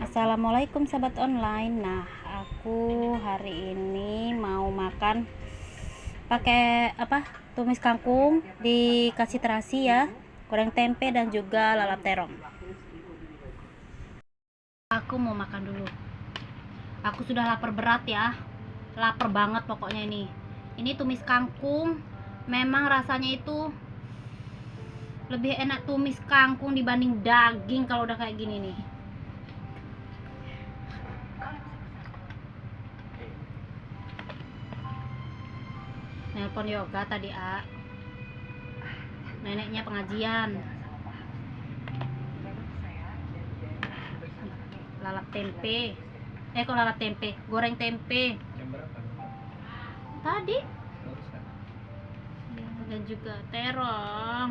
Assalamualaikum sahabat online. Nah, aku hari ini mau makan pakai tumis kangkung dikasih terasi ya, goreng tempe dan juga lalap terong. Aku mau makan dulu. Aku sudah lapar berat ya. Lapar banget pokoknya ini. Ini tumis kangkung. Memang rasanya itu lebih enak tumis kangkung dibanding daging kalau udah kayak gini nih. Nelpon yoga tadi, neneknya pengajian. Lalap tempe, kok lalap tempe, goreng tempe tadi dan juga terong.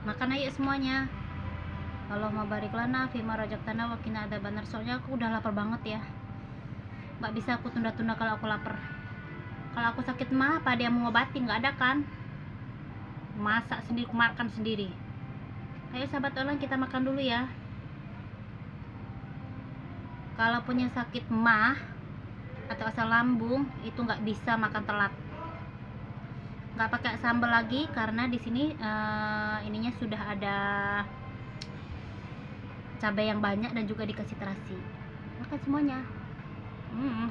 Makan aja semuanya. Allahumma barik lana fima razaqtana wa qina adzabannar. Soalnya aku udah lapar banget ya, nggak bisa aku tunda-tunda kalau aku lapar. Kalau aku sakit mah apa dia mau ngobatin? Nggak ada kan, masak sendiri, makan sendiri. Ayo sahabat online, kita makan dulu ya. Kalau punya sakit mah atau asam lambung itu nggak bisa makan telat. Nggak pakai sambal lagi karena di sini ininya sudah ada cabai yang banyak dan juga dikasih terasi. Makan semuanya. Hmm.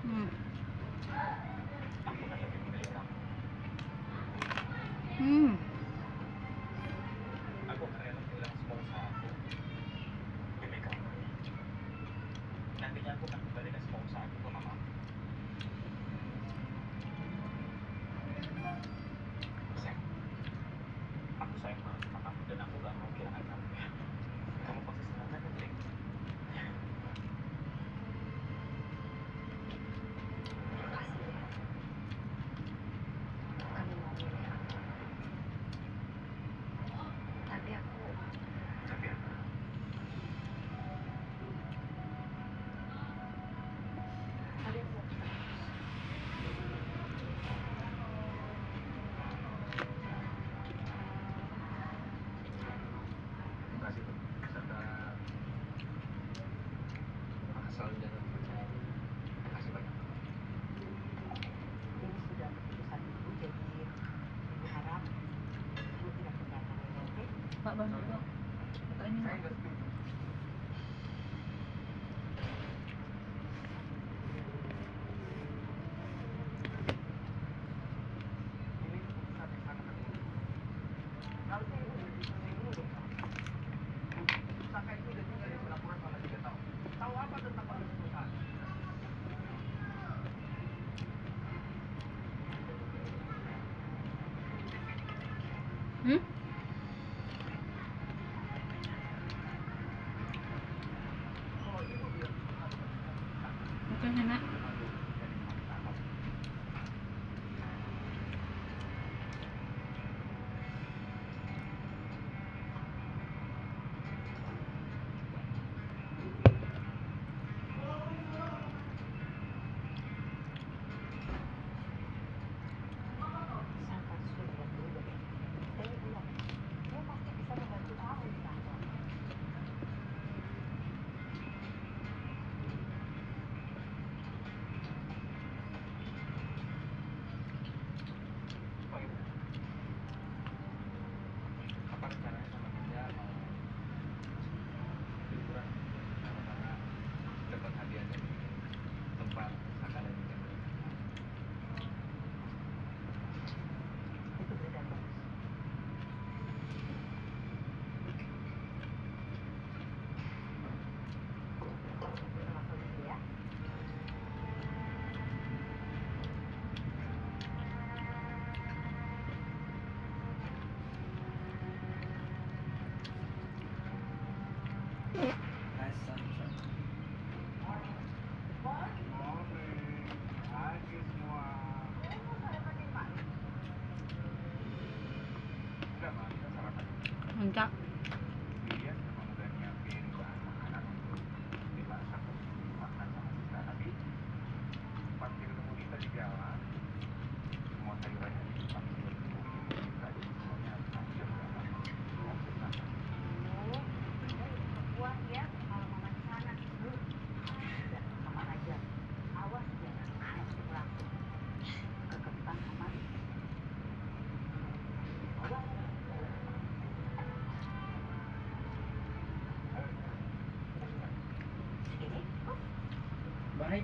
Hmm. Hmm. Pak Bang, hmm? Makan enak. Enggak.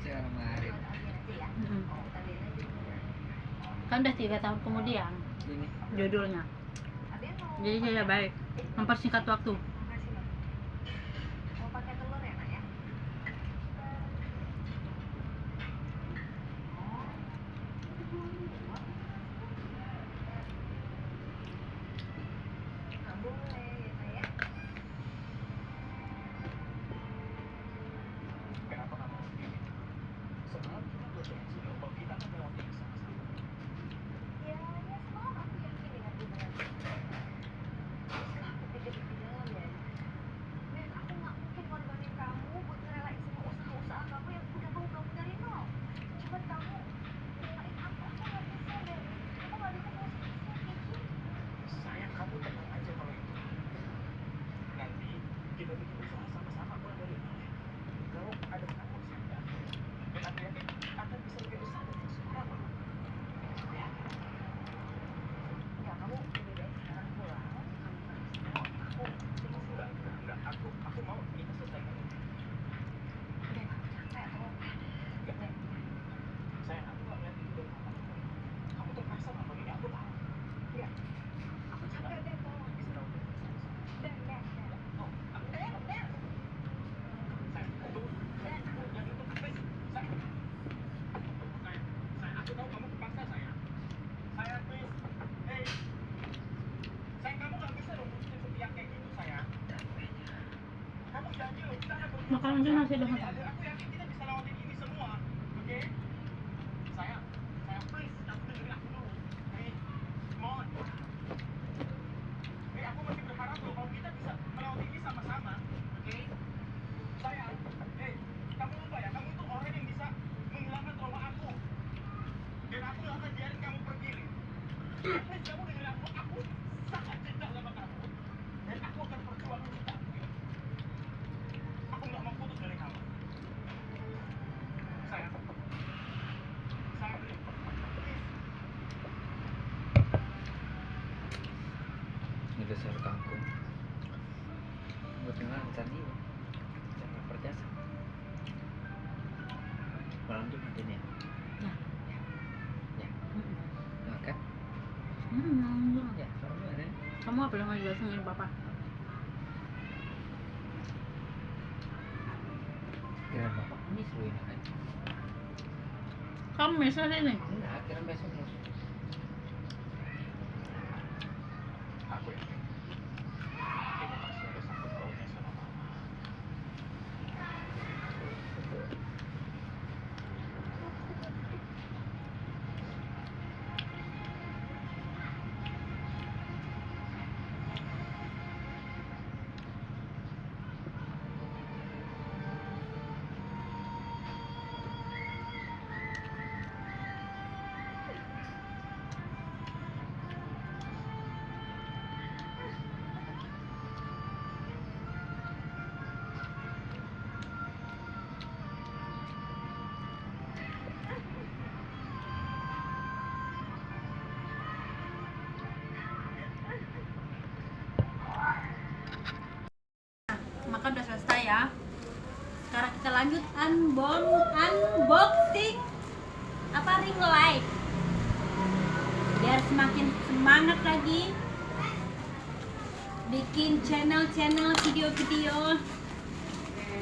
sekarang kemarin. Kan udah 3 tahun kemudian Ini judulnya. Jadi saya baik mempersingkat waktu. Makanan aja nasi dengan dasar kangkung buat ngelancar nih cara perjasa malam tuh nanti nih ya makan ya kamu apa yang mau jelasin ini bapak? kira bapak ini seluruh kan Kamu misalnya ini enggak kira besok mus makan udah selesai ya. Sekarang kita lanjut unboxing apa ring light biar semakin semangat lagi bikin channel video-video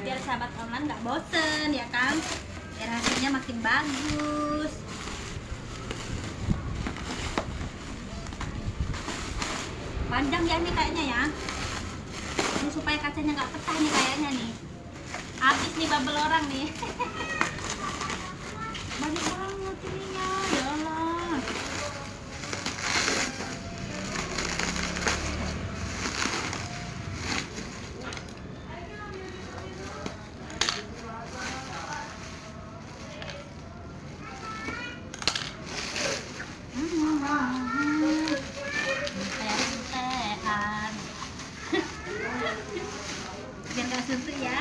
biar sahabat online nggak bosen ya kan, biar hasilnya makin bagus. Panjang ya nih kayaknya ya. Ini supaya kacanya nggak pecah nih kayaknya nih. Habis nih bubble orang nih. Banyak banget ininya, ya Allah. Kayak suntean. Biar nggak suntuk ya,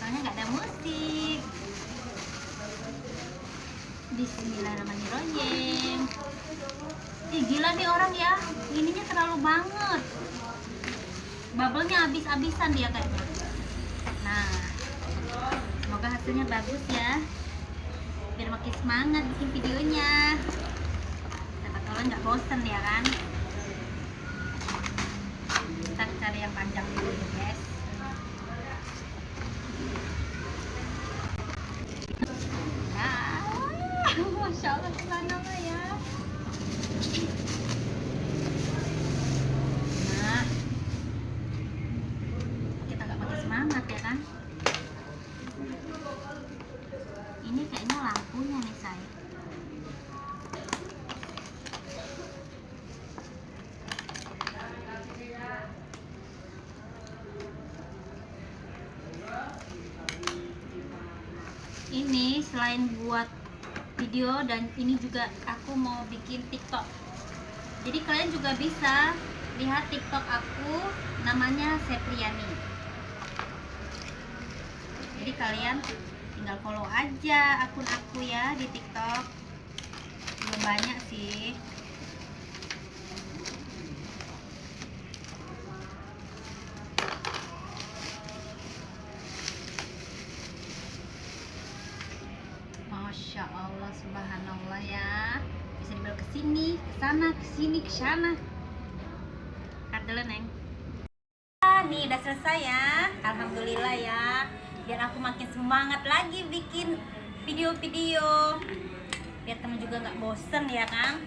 soalnya nggak ada musik. Bismillahirrahmanirrahim. Ih gila nih orang ya, ininya terlalu banget. Bubble-nya habis-habisan dia kayaknya. Nah, semoga hasilnya bagus ya. biar makin semangat bikin videonya. Siapa tahu nggak bosen ya kan. Kita cari yang panjang dulu ya guys. Masya Allah, subhanallah ya. Nah, kita nggak pakai semangat ya kan. Ini kayaknya lampunya nih saya. Ini selain buat video dan ini juga aku mau bikin TikTok. Jadi kalian juga bisa lihat TikTok aku, namanya Sepriani. Jadi kalian tinggal follow aja akun aku ya di TikTok. Belum banyak sih. Masya Allah, subhanallah ya. Bisa dibawa ke sini, ke sana, ke sini, ke sana. Kadel neng. Nih udah selesai ya. Alhamdulillah ya. Biar aku makin semangat lagi bikin video-video. Biar temen juga nggak bosen ya kan.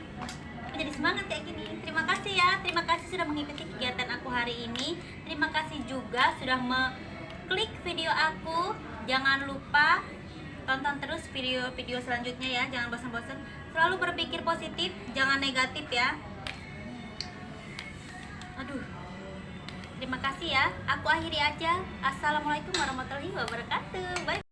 Aku jadi semangat kayak gini. Terima kasih ya. Terima kasih sudah mengikuti kegiatan aku hari ini. Terima kasih juga sudah mengklik video aku. Jangan lupa tonton terus video-video selanjutnya ya. Jangan bosan-bosan. Selalu berpikir positif, jangan negatif ya. Aduh. Terima kasih ya. Aku akhiri aja. Assalamualaikum warahmatullahi wabarakatuh. Bye.